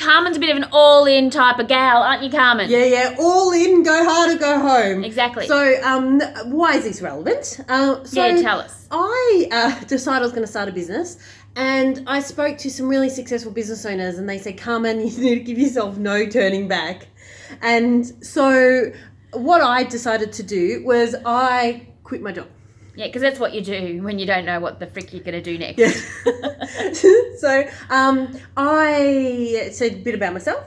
Carmen's a bit of an all-in type of gal, aren't you, Carmen? Yeah, all in, go hard or go home. Exactly. So, why is this relevant? Tell us. I decided I was going to start a business, and I spoke to some really successful business owners, and they said, Carmen, you need to give yourself no turning back. And so what I decided to do was I quit my job. Yeah, because that's what you do when you don't know what the frick you're going to do next. Yeah. So I said a bit about myself,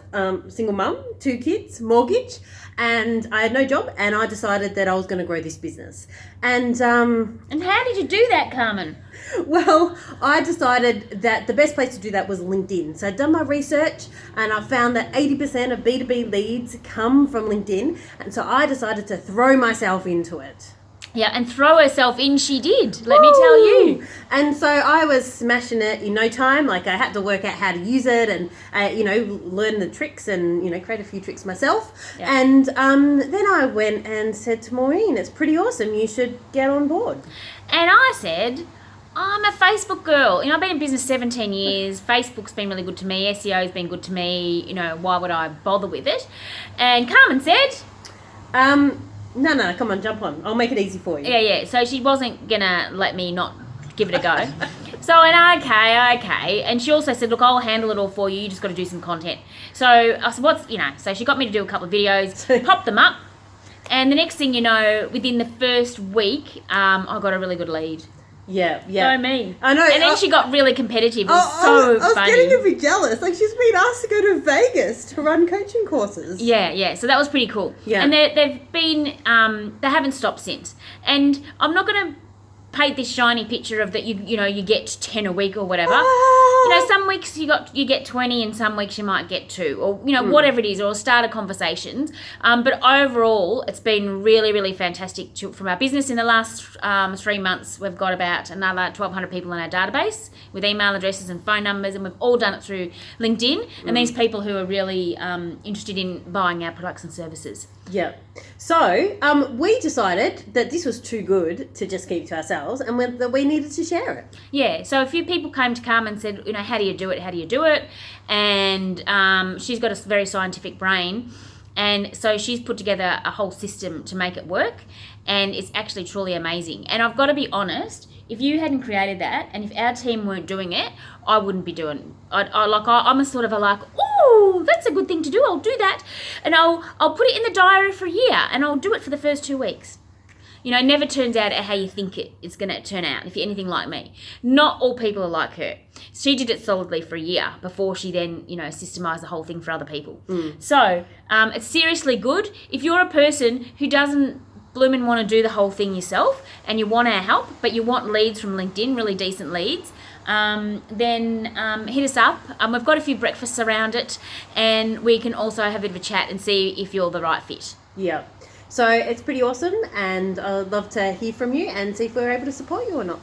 single mum, 2 kids, mortgage, and I had no job, and I decided that I was going to grow this business. And how did you do that, Carmen? well, I decided that the best place to do that was LinkedIn. So I'd done my research, and I found that 80% of B2B leads come from LinkedIn, and so I decided to throw myself into it. Yeah, and throw herself in she did, let me tell you. And so I was smashing it in no time. Like, I had to work out how to use it and, learn the tricks and, create a few tricks myself. Yeah. And then I went and said to Maureen, it's pretty awesome. You should get on board. And I said, I'm a Facebook girl. I've been in business 17 years. Facebook's been really good to me. SEO's been good to me. Why would I bother with it? And Carmen said... No, come on, jump on. I'll make it easy for you. Yeah. So she wasn't going to let me not give it a go. So I went, okay. And she also said, look, I'll handle it all for you. You just got to do some content. So I said, so she got me to do a couple of videos, popped them up. And the next thing you know, within the first week, I got a really good lead. Yeah. So mean. I know. And then she got really competitive. It was so funny. I was getting a bit jealous. Like, she's been asked to go to Vegas to run coaching courses. Yeah. So that was pretty cool. Yeah. And they've been, they haven't stopped since. And I'm not going to paint this shiny picture of that you get 10 a week or whatever. Some weeks you get 20 and some weeks you might get 2 or whatever it is, or start a conversations. But overall, it's been really, really fantastic from our business. In the last 3 months, we've got about another 1,200 people in our database with email addresses and phone numbers, and we've all done it through LinkedIn. And these people who are really interested in buying our products and services. Yeah. So we decided that this was too good to just keep to ourselves, and that we needed to share it. Yeah. So a few people came to Carmen and said, how do you do it? And she's got a very scientific brain. And so she's put together a whole system to make it work. And it's actually truly amazing. And I've got to be honest, if you hadn't created that, and if our team weren't doing it, I wouldn't be doing it. I'm a sort of ooh, that's a good thing to do. I'll do that. And I'll put it in the diary for a year, and I'll do it for the first 2 weeks. It never turns out how you think it's going to turn out, if you're anything like me. Not all people are like her. She did it solidly for a year before she then, systemised the whole thing for other people. So it's seriously good. If you're a person who doesn't blooming want to do the whole thing yourself and you want our help, but you want leads from LinkedIn, really decent leads, then hit us up. We've got a few breakfasts around it, and we can also have a bit of a chat and see if you're the right fit. Yeah. So it's pretty awesome, and I'd love to hear from you and see if we're able to support you or not.